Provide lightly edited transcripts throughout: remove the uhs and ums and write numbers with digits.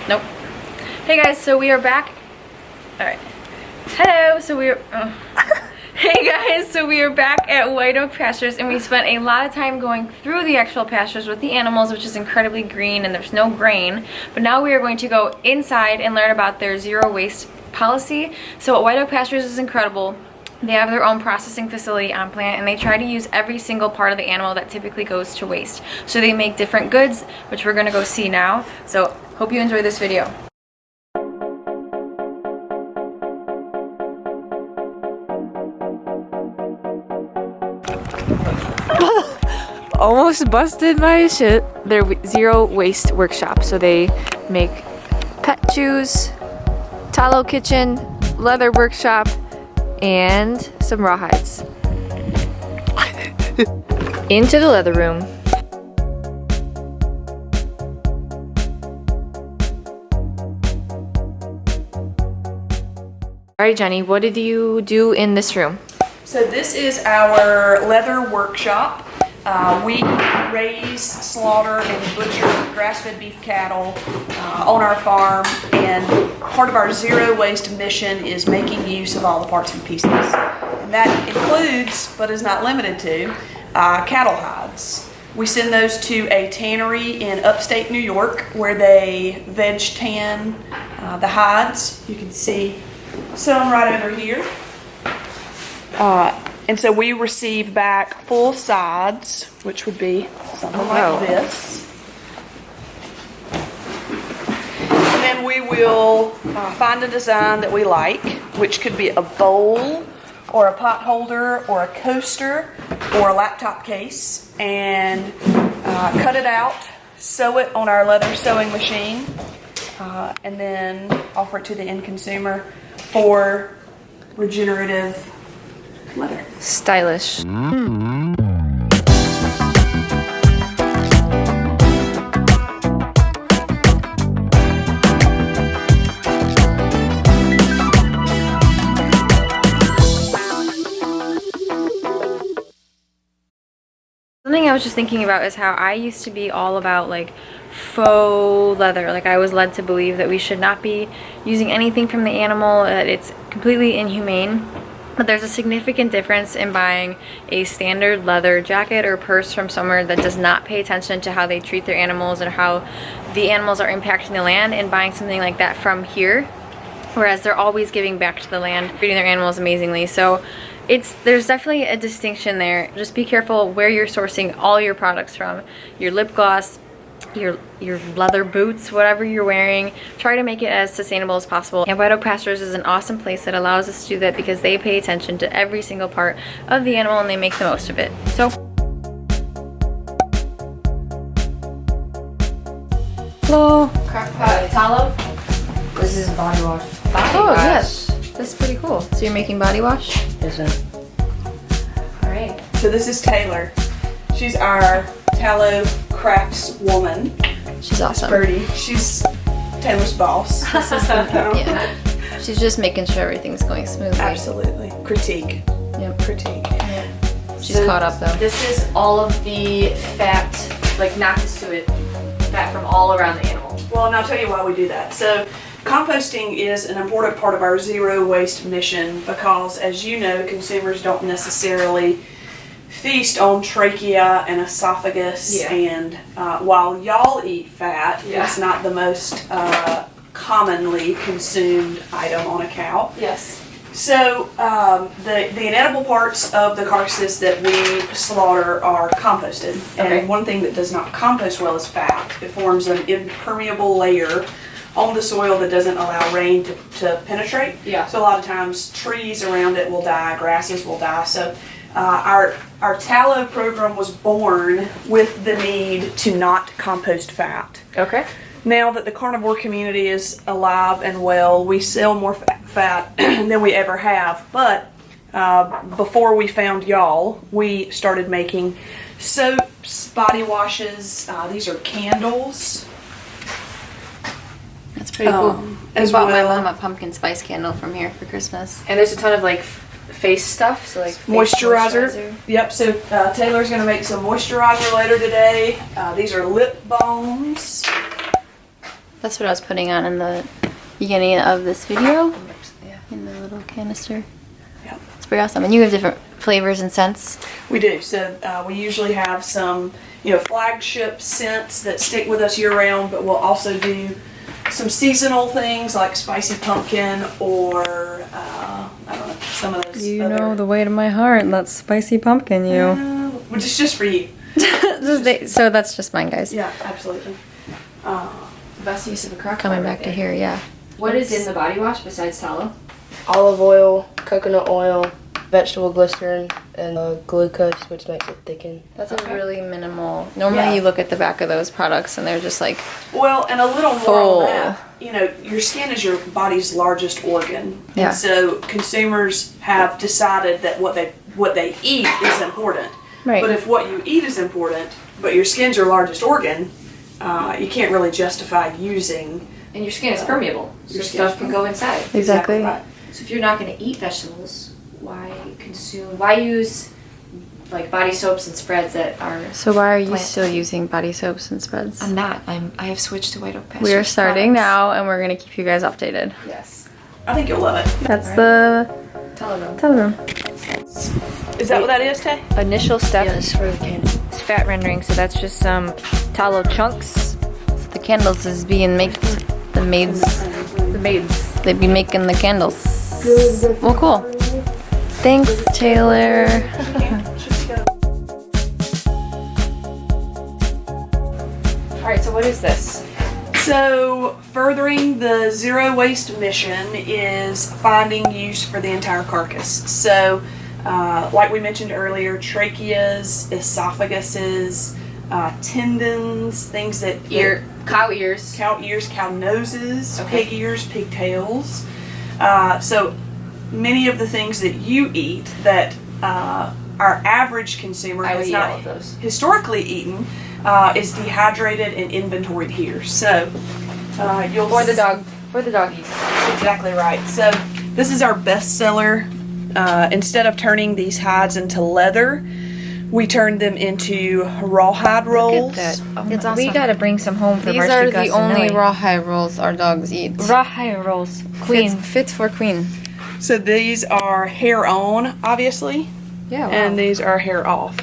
Nope. Hey guys, so we are back. Alright. Hello, so we are... Hey guys, so we are back at White Oak Pastures, and we spent a lot of time going through the actual pastures with the animals, which is incredibly green and there's no grain. But now we are going to go inside and learn about their zero waste policy. So White Oak Pastures is incredible. They have their own processing facility on plant, and they try to use every single part of the animal that typically goes to waste. So they make different goods, which we're going to go see now. So hope you enjoy this video. Almost busted my shit. They're zero waste workshop. So they make pet chews, tallow kitchen, leather workshop, and some rawhides. Into the leather room. Alright, Jenny, what did you do in this room? So this is our leather workshop. We raise, slaughter, and butcher grass-fed beef cattle on our farm, and part of our zero waste mission is making use of all the parts and pieces. And that includes, but is not limited to, cattle hides. We send those to a tannery in upstate New York where they veg tan the hides. You can see some right over here. And so we receive back full sides, which would be something like this. And then we will find a design that we like, which could be a bowl or a pot holder or a coaster or a laptop case, and cut it out, sew it on our leather sewing machine, and then offer it to the end consumer for regenerative leather. Stylish. Something I was just thinking about is how I used to be all about like faux leather. Like I was led to believe that we should not be using anything from the animal, that it's completely inhumane. But there's a significant difference in buying a standard leather jacket or purse from somewhere that does not pay attention to how they treat their animals and how the animals are impacting the land, and buying something like that from here, whereas they're always giving back to the land, treating their animals amazingly. So there's definitely a distinction there. Just be careful where you're sourcing all your products from. Your lip gloss, your leather boots, whatever you're wearing, try to make it as sustainable as possible. And White Oak Pastures is an awesome place that allows us to do that because they pay attention to every single part of the animal and they make the most of it. So hello. Crockpot tallow. This is body wash. Yes, that's pretty cool. So you're making body wash? Yes, sir. All right. So this is Taylor. She's our tallow crafts woman. She's awesome. Birdie. She's Taylor's boss. Yeah. She's just making sure everything's going smoothly. Absolutely. Critique. Yep. Critique. Yeah. She's caught up though. This is all of the fat, like not the suet, fat from all around the animal. Well, and I'll tell you why we do that. So composting is an important part of our zero waste mission because, as you know, consumers don't necessarily feast on trachea and esophagus, and while y'all eat fat, it's not the most commonly consumed item on a cow. Yes. So the inedible parts of the carcasses that we slaughter are composted, and one thing that does not compost well is fat. It forms an impermeable layer on the soil that doesn't allow rain to penetrate. Yeah. So a lot of times trees around it will die, grasses will die. So our tallow program was born with the need to not compost fat. Okay. Now that the carnivore community is alive and well, we sell more fat than we ever have. But before we found y'all, we started making soaps, body washes. These are candles. That's pretty cool. I As bought my well. mom a pumpkin spice candle from here for Christmas. And there's a ton of like face stuff, so like face Moisturizer. Yep, so Taylor's going to make some moisturizer later today. These are lip balms. That's what I was putting on in the beginning of this video. Yeah. In the little canister. Yep. It's pretty awesome. And you have different flavors and scents. We do. So we usually have some, flagship scents that stick with us year round, but we'll also do some seasonal things like spicy pumpkin or I don't know, some of those. You know the way to my heart. That's spicy pumpkin, you. Which is just for you. So that's just mine, guys. Yeah, absolutely. Best use of a crock pot. Coming back to here, yeah. What is in the body wash besides tallow? Olive oil, coconut oil, vegetable glycerin, and glucose, which makes it thicken. That's a really minimal. Normally Yeah. you look at the back of those products and they're just like, Well, and a little more Full. on that. Your skin is your body's largest organ. Yeah. And so consumers have decided that what they eat is important. Right. But if what you eat is important, but your skin's your largest organ, you can't really justify using. And your skin is permeable, so Your skin stuff is can go inside. Exactly. right. So if you're not going to eat vegetables, why use like body soaps and spreads that are... so why are you Plant. still using body soaps and spreads? I'm not. I have switched to White Oak Pastures. We are starting products. now and we're going to keep you guys updated. Yes. I think you'll love it. That's the Tallow. teleroom. Is that what that is, Tay? Initial step Yeah, it's for the candle. is fat rendering, so that's just some tallow chunks. So the candles is being made. The maids, they be making the candles. Well, cool. Thanks, Taylor. All right. So what is this? So, furthering the zero waste mission is finding use for the entire carcass. So, like we mentioned earlier, tracheas, esophaguses, tendons, things that Cow ears. cow ears, cow noses, Okay. pig ears, pigtails. So, many of the things that you eat that our average consumer I would has eat all not of those. historically eaten is dehydrated and inventoried here. So you'll For the dog. For the doggies. exactly right. So this is our best seller. Instead of turning these hides into leather, we turned them into rawhide rolls. It's We awesome. gotta bring some home for These Marcy, are Gus, the and only Millie. rawhide rolls our dogs eat. Rawhide rolls. Queen. Fits for queen. So these are hair on, obviously, Yeah. and these are hair off.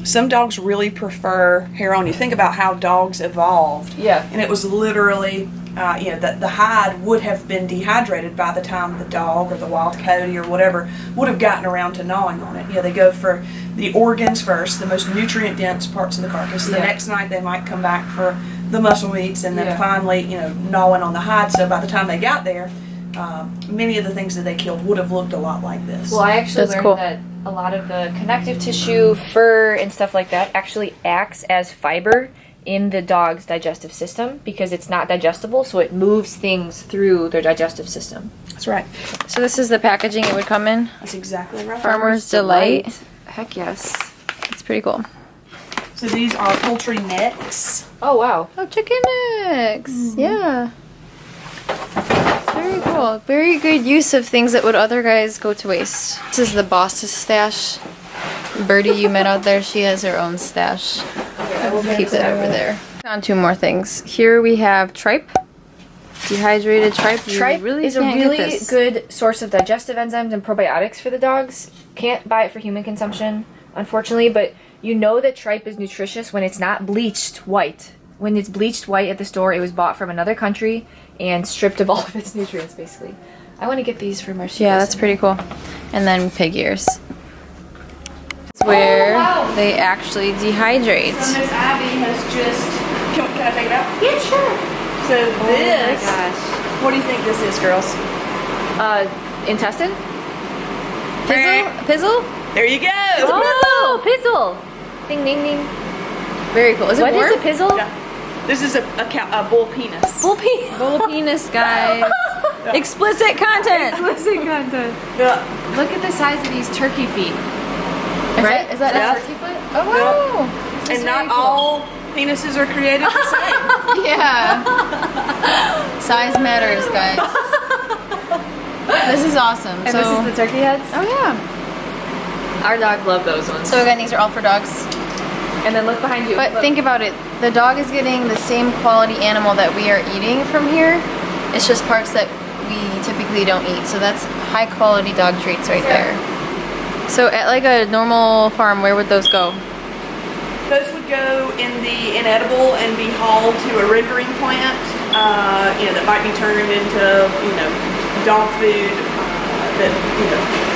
Some dogs really prefer hair on. You think about how dogs evolved. Yeah. And it was literally, the hide would have been dehydrated by the time the dog or the wild coyote or whatever would have gotten around to gnawing on it. They go for the organs first, the most nutrient dense parts of the carcass. The Yeah. next night they might come back for the muscle meats and then Yeah. finally, gnawing on the hide. So by the time they got there, many of the things that they killed would have looked a lot like this. Well, I actually That's learned cool. that a lot of the connective tissue, fur, and stuff like that actually acts as fiber in the dog's digestive system because it's not digestible, so it moves things through their digestive system. That's right. So this is the packaging it would come in. That's exactly right. Farmer's Delight. Heck yes. It's pretty cool. So these are poultry necks. Oh wow. Oh, chicken necks. Yeah. Very cool. Very good use of things that would other guys go to waste. This is the boss's stash. Birdie you met out there, she has her own stash. Keep it over there. On two more things. Here we have tripe. Dehydrated tripe. You Tripe really is a can't get really this. good source of digestive enzymes and probiotics for the dogs. Can't buy it for human consumption, unfortunately, but you know that tripe is nutritious when it's not bleached white. When it's bleached white at the store, it was bought from another country and stripped of all of its nutrients, basically. I want to get these for Marcy. Yeah, that's pretty cool. And then pig ears. It's where they actually dehydrate. So Miss Abby has just. Can I take it out? Yeah, sure. So this. Oh my gosh. What do you think this is, girls? Intestine? Pizzle? Pizzle? There you go. Oh, pizzle! Ding, ding, ding. Very cool. Is it What warm? is a pizzle? Yeah. This is a bull penis. Bull pee. Bull penis, guys. Explicit content. Yeah. Look at the size of these turkey feet. Right? Is that Yeah. turkey foot? Oh wow! And not all penises are created the same. Yeah. Size matters, guys. This is awesome. And this is the turkey heads. Oh yeah. Our dogs love those ones. So again, these are all for dogs. And then look behind you. But Look. think about it. The dog is getting the same quality animal that we are eating from here. It's just parts that we typically don't eat. So that's high quality dog treats right there. So at like a normal farm, where would those go? Those would go in the inedible and be hauled to a rendering plant, that might be turned into, dog food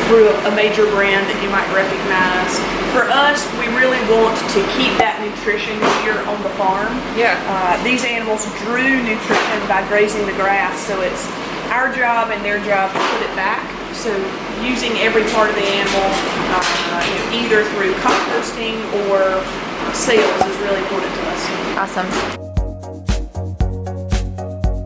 through a major brand that you might recognize. For us, we really want to keep that nutrition here on the farm. Yeah. These animals drew nutrition by grazing the grass, so it's our job and their job to put it back. So using every part of the animal, either through composting or sales is really important to us. Awesome.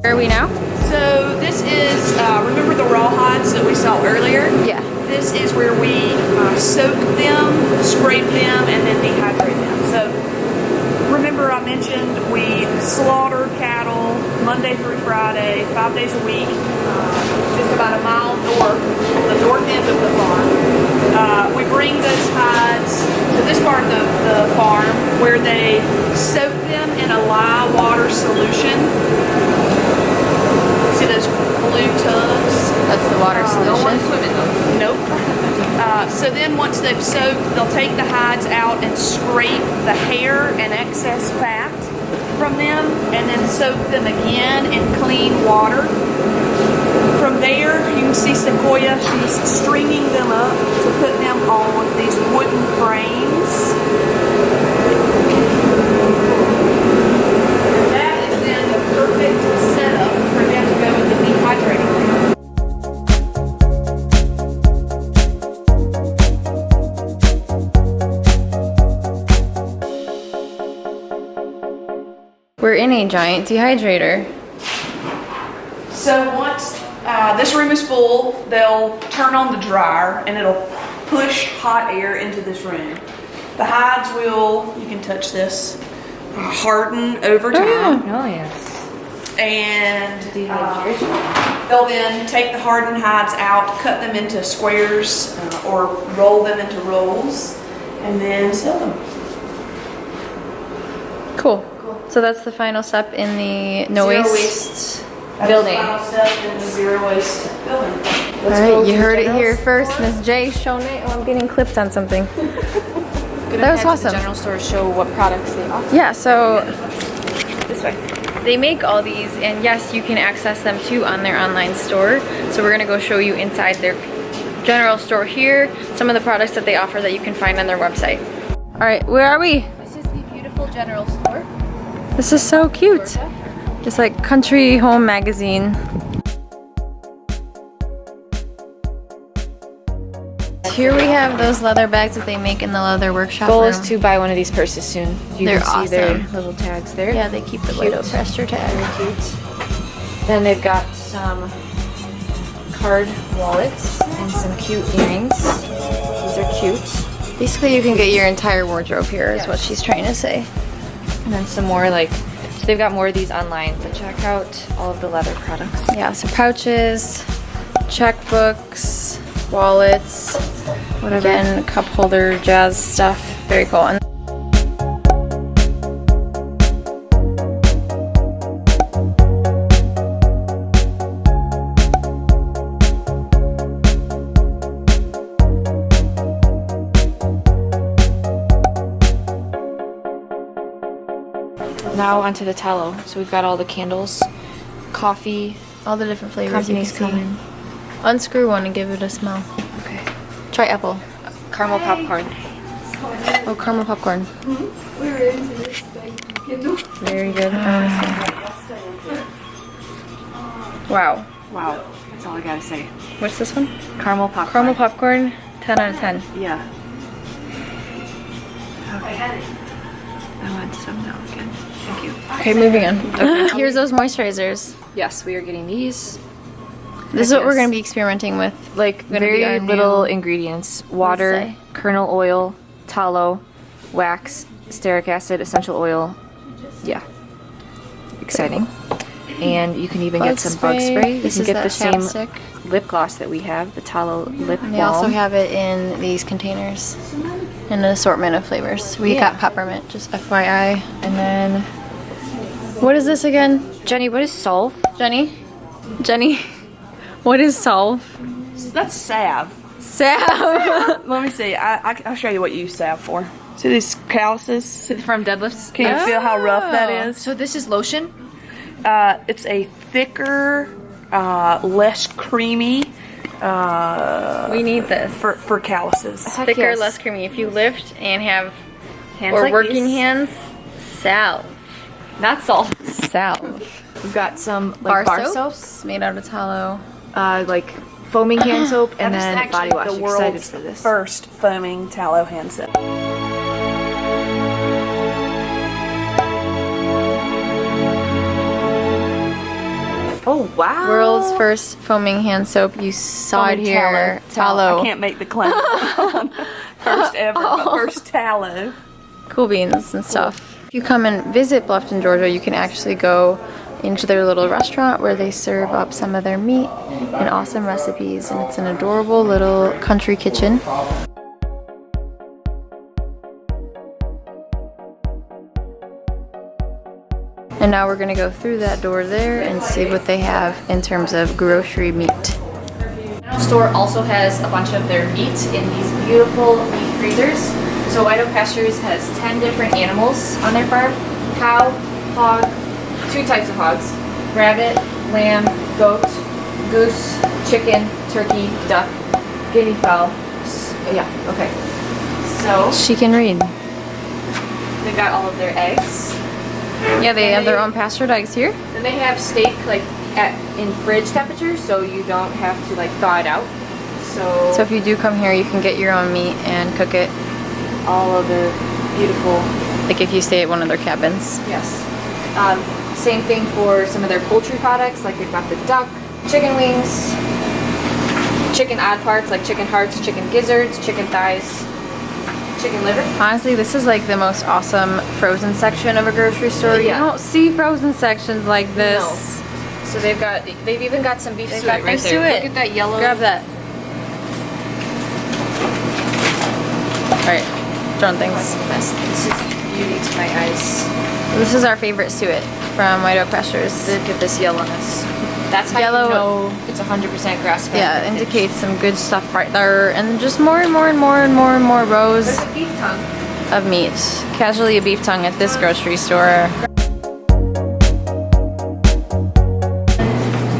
Where are we now? So this is, remember the rawhides that we saw earlier? Yeah. This is where we soak them, scrape them, and then dehydrate them. So remember I mentioned we slaughter cattle Monday through Friday, 5 days a week, just about a mile north, on the north end of the farm. We bring those hides to this part of the farm where they soak them in a lye water solution. See those blue tubs? That's the water No solution. one's swimming though. Nope. So then once they've soaked, they'll take the hides out and scrape the hair and excess fat from them and then soak them again in clean water. From there, you can see Sequoia, she's stringing them up to put them on these wooden frames. And that is then the perfect setup for them to go in the dehydrating room. We're in a giant dehydrator. So once this room is full, they'll turn on the dryer and it'll push hot air into this room. The hides will, you can touch this, harden over time. Oh yes. And they'll then take the hardened hides out, cut them into squares or roll them into rolls, and then sell them. Cool. So that's the final step in the no Zero waste. waste building. That's the final step in the zero waste building. All right, you heard it here first. Miss J showing it. Oh, I'm getting clipped on something. That was awesome. The general store show what products they offer. Yeah, so This way. They make all these, and yes, you can access them too on their online store. So we're gonna go show you inside their general store here, some of the products that they offer that you can find on their website. all right, where are we? This is the beautiful general store. This is so cute. Just like Country Home Magazine. Here we have those leather bags that they make in the leather workshop Goal room. is to buy one of these purses soon. You They're can see their awesome. little tags there. Yeah, they keep the White Oak Pasture tag. Very cute. Then they've got some card wallets and some cute earrings. These are cute. Basically, you can get your entire wardrobe here, is what she's trying to say. And then some more so they've got more of these online, but check out all of the leather products. Yeah, so pouches, checkbooks, wallets, Whatever. again, cup holder, jazz stuff. Very cool. And Now onto the tallow. So we've got all the candles, coffee. all the different flavors you can Companies see. coming. Unscrew one and give it a smell. Okay. Try apple. Caramel popcorn. Oh, caramel popcorn. Very good. Wow. Wow. That's all I gotta say. What's this one? Caramel popcorn. Caramel popcorn, 10 out of 10. Yeah. Okay. I want some now again. Thank you. Okay, moving on. Here's those moisturizers. Yes, we are getting these. This is what we're Yes. going to be experimenting with. Like Gonna be our very new- little ingredients: water, say? kernel oil, tallow, wax, stearic acid, essential oil. Yeah, exciting. And you can even get some bug spray. You This can is get that the same chapstick. lip gloss that we have, the tallow lip balm. They also have it in these containers in an assortment of flavors. We got peppermint, just FYI. And then, What is this again? Jenny, what is Solve? Jenny? What is Solve? That's salve. Salve! Let me see. I'll show you what you use salve for. See these calluses? From Deadlifts. Can you feel how rough that is? So this is lotion? It's a thicker, less creamy We need this. for calluses. Heck Thicker, yes. less creamy. If you lift and have Hands or like working these. hands, salve. Not Solve. Salve. We've got some like bar soaps, made out of tallow. like foaming hand soap, and That is then actually body wash. the Excited world's for this. first foaming tallow hand soap. Oh wow! World's first foaming hand soap. You saw Foaming it here. tallow. I can't make the claim. First ever, but Oh. first tallow. Cool beans and stuff. If you come and visit Bluffton, Georgia, you can actually go into their little restaurant where they serve up some of their meat and awesome recipes, and it's an adorable little country kitchen. And now we're gonna go through that door there and see what they have in terms of grocery meat. The store also has a bunch of their meat in these beautiful meat freezers. So White Oak Pastures has 10 different animals on their farm. Cow, hog, 2 types of hogs, rabbit, lamb, goat, goose, chicken, turkey, duck, guinea fowl. Yeah, okay. So She can read. they've got all of their eggs. Yeah, they have their own pastured eggs here. Then they have steak like in fridge temperature, so you don't have to like thaw it out. So, So if you do come here, you can get your own meat and cook it, all of the beautiful, like if you stay at one of their cabins. yes. Same thing for some of their poultry products, like they've got the duck, chicken wings, chicken odd parts like chicken hearts, chicken gizzards, chicken thighs, chicken liver. Honestly, this is like the most awesome frozen section of a grocery store. Yeah. You don't see frozen sections like this. No. So they've even got some beef They've suet got right beef there. suet. Look at that yellow. Grab that. Alright, throwing things. This is beauty to my eyes. This is our favorite suet from White Oak Pastures. Look at this yellowness. That's how Yellow- you know it's 100% grass fed. Yeah, it indicates some good stuff right there. And just more and more and more and more and more rows There's a beef tongue. of meat. Casually a beef tongue at this grocery store.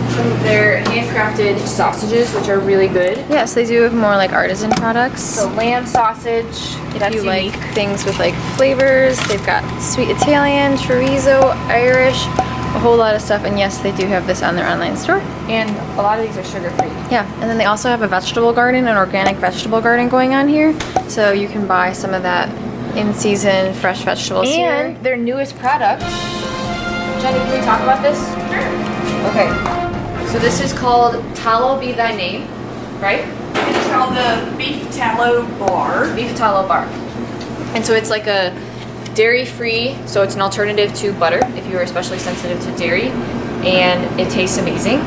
Some of their handcrafted sausages, which are really good. Yes, they do have more like artisan products. So lamb sausage. If you like things with like flavors, they've got sweet Italian, chorizo, Irish, a whole lot of stuff. And yes, they do have this on their online store. And a lot of these are sugar free. Yeah, and then they also have a vegetable garden, an organic vegetable garden going on here. So you can buy some of that in season fresh vegetables here. And their newest product. Jenny, can we talk about this? Sure. Okay. So this is called Tallow Be Thy Name, right? It's called the beef tallow bar. Beef tallow bar. And so it's like a dairy-free, so it's an alternative to butter if you are especially sensitive to dairy. And it tastes amazing.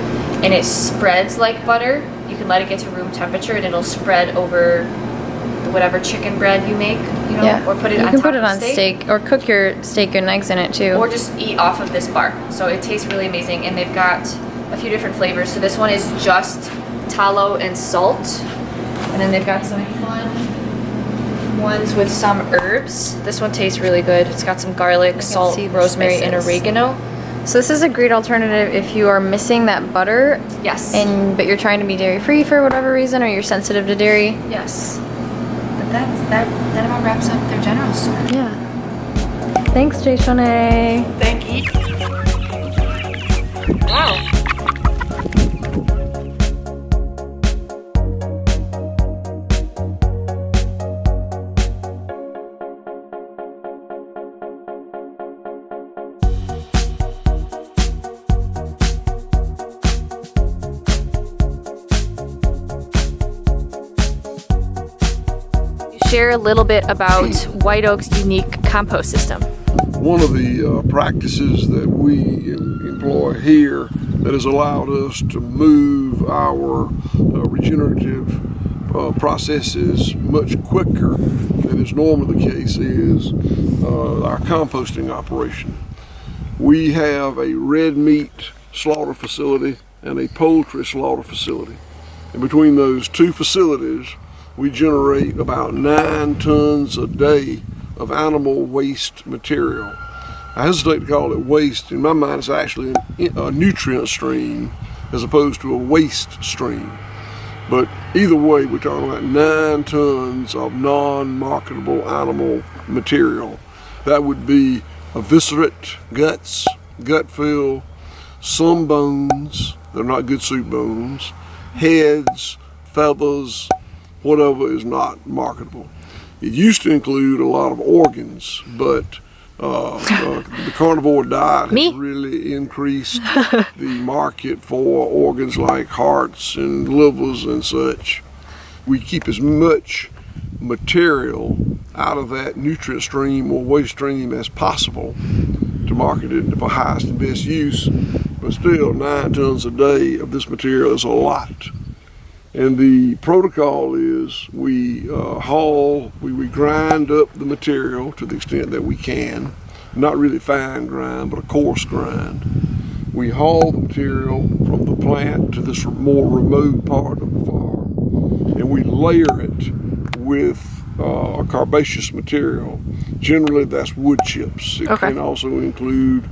And it spreads like butter. You can let it get to room temperature and it'll spread over whatever chicken bread you make, you know, Yeah, or put it you on can top put it of on steak or cook your steak and eggs in it too. or just eat off of this bar. So it tastes really amazing, and they've got a few different flavors. So this one is just tallow and salt, and then they've got some fun ones with some herbs. This one tastes really good. It's got some garlic, salt, see the rosemary, and spices. oregano. So this is a great alternative if you are missing that butter Yes. but you're trying to be dairy free for whatever reason, or you're sensitive to dairy. yes. But that about wraps up their general store. Yeah. Thanks, Jay Shone. Thank you. Wow. share a little bit about White Oak's unique compost system. One of the practices that we employ here that has allowed us to move our regenerative processes much quicker than is normally the case is our composting operation. We have a red meat slaughter facility and a poultry slaughter facility. And between those two facilities, we generate about 9 tons a day of animal waste material. I hesitate to call it waste. In my mind, it's actually a nutrient stream as opposed to a waste stream. But either way, we're talking about 9 tons of non-marketable animal material. That would be eviscerate guts, gut fill, some bones, they're not good soup bones, heads, feathers, whatever is not marketable. It used to include a lot of organs, but the carnivore diet has really increased the market for organs like hearts and livers and such. We keep as much material out of that nutrient stream or waste stream as possible to market it for highest and best use, but still 9 tons a day of this material is a lot. And the protocol is we grind up the material to the extent that we can, not really fine grind, but a coarse grind. We haul the material from the plant to this more remote part of the farm, and we layer it with a carbaceous material. Generally, that's wood chips. It can also include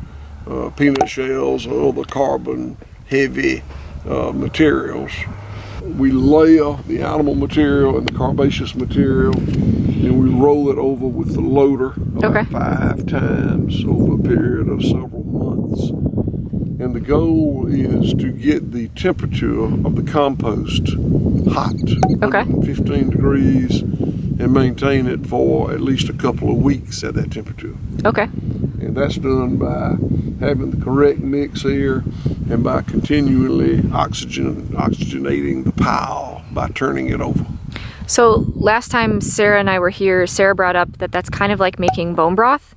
peanut shells or other carbon-heavy materials. We layer the animal material and the carbaceous material, and we roll it over with the loader about 5 times over a period of several months. And the goal is to get the temperature of the compost hot, 115 degrees, and maintain it for at least a couple of weeks at that temperature. Okay. And that's done by having the correct mix here and by continually oxygenating the pile by turning it over. So last time Sarah and I were here, Sarah brought up that that's kind of like making bone broth,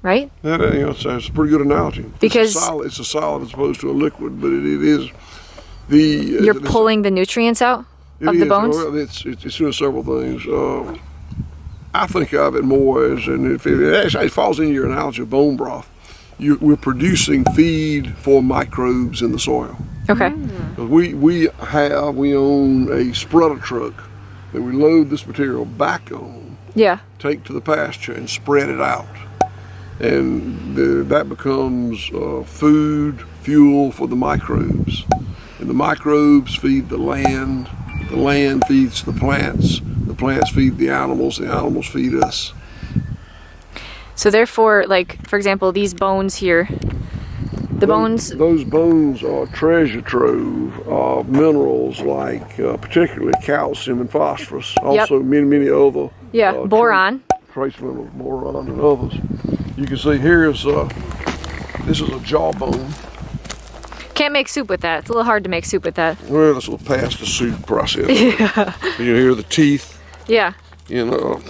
right? That, it's a pretty good analogy. Because it's a solid as opposed to a liquid, but it is you're pulling the nutrients out of the bones? Well, it's doing several things. I think of it more as, and if it actually falls in your analogy of bone broth, we're producing feed for microbes in the soil. Okay. We own a spreader truck that we load this material back on, take to the pasture and spread it out. And that becomes fuel for the microbes. And the microbes feed the land feeds the plants feed the animals feed us. So therefore, like, for example, these bones here, those bones are a treasure trove of minerals like particularly calcium and phosphorus, also many other boron, trace minerals, boron and others. You can see here is this is a jawbone. Can't make soup with that. It's a little hard to make soup with that. Well, it's a little past the soup process. Yeah. You hear the teeth. Yeah. You know.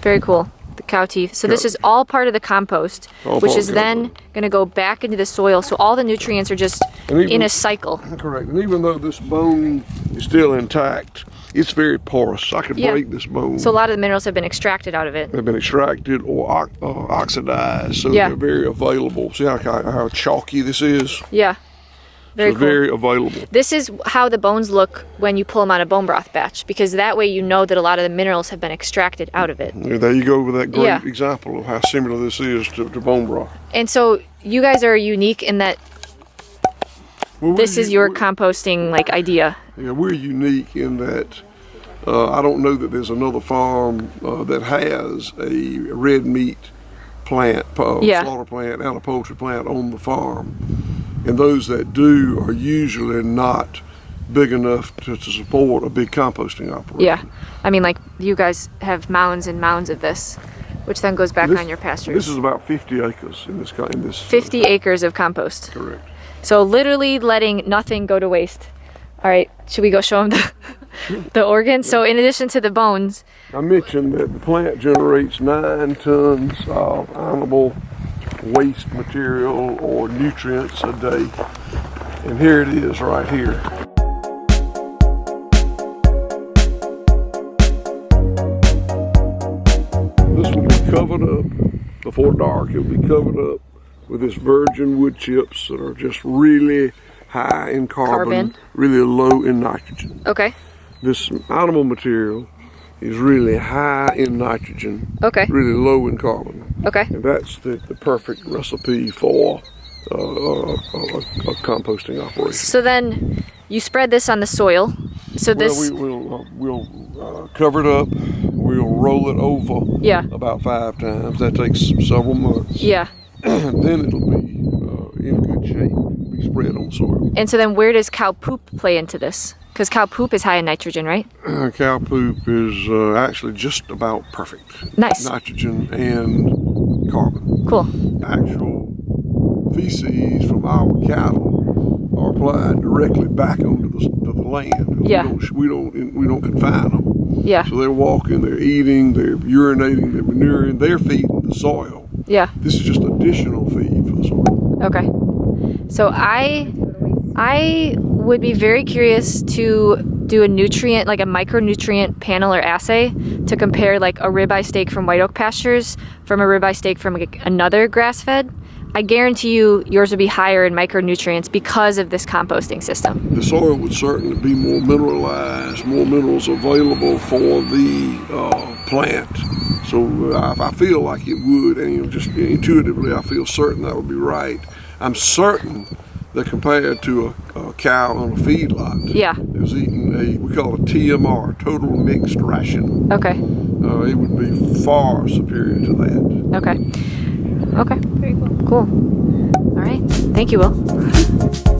Very cool. The cow teeth. So this is all part of the compost, which is then going to go back into the soil. So all the nutrients are just in a cycle. Correct. And even though this bone is still intact, it's very porous. I could break this bone. So a lot of the minerals have been extracted out of it. They've been extracted or oxidized, so they're very available. See how chalky this is? Yeah. Very cool. Very available. This is how the bones look when you pull them out of bone broth batch, because that way you know that a lot of the minerals have been extracted out of it. Yeah, there you go with that great example of how similar this is to bone broth. And so you guys are unique in that this is your composting idea. Yeah, we're unique in that I don't know that there's another farm that has a red meat plant, slaughter plant, and a poultry plant on the farm. And those that do are usually not big enough to support a big composting operation. Yeah, I mean, you guys have mounds and mounds of this, which then goes back on your pastures. This is about 50 acres in this. 50 acres of compost. Correct. So literally letting nothing go to waste. All right, should we go show them the organs. So in addition to the bones, I mentioned that the plant generates 9 tons of animal waste material or nutrients a day. And here it is right here. This will be covered up before dark. It will be covered up with this virgin wood chips that are just really high in carbon, really low in nitrogen. okay, This animal material is really high in nitrogen, okay, really low in carbon. okay. And that's the perfect recipe for a composting operation. So then you spread this on the soil. So this, We'll cover it up. We'll roll it over yeah, about 5 times. That takes several months. yeah. Then it'll be in good shape. It'll be spread on soil. And so then where does cow poop play into this? Because cow poop is high in nitrogen, right? Cow poop is actually just about perfect. Nice. Nitrogen and carbon. Cool. Actual feces from our cattle are applied directly back onto the land. Yeah. We don't confine them. Yeah, So they're walking, they're eating, they're urinating, they're manuring, they're feeding the soil. yeah. This is just additional feed for the soil. Okay. So I would be very curious to do a nutrient, like a micronutrient panel or assay to compare like a ribeye steak from White Oak Pastures from a ribeye steak from like another grass-fed. I guarantee you yours would be higher in micronutrients because of this composting system. The soil would certainly be more mineralized, more minerals available for the plant. So I feel like it would, and just intuitively I feel certain that would be right. I'm certain that compared to a cow on a feedlot, Yeah. is eating we call it a TMR, total mixed ration. Okay. It would be far superior to that. Okay. Okay. Very cool. Cool. All right. Thank you, Will.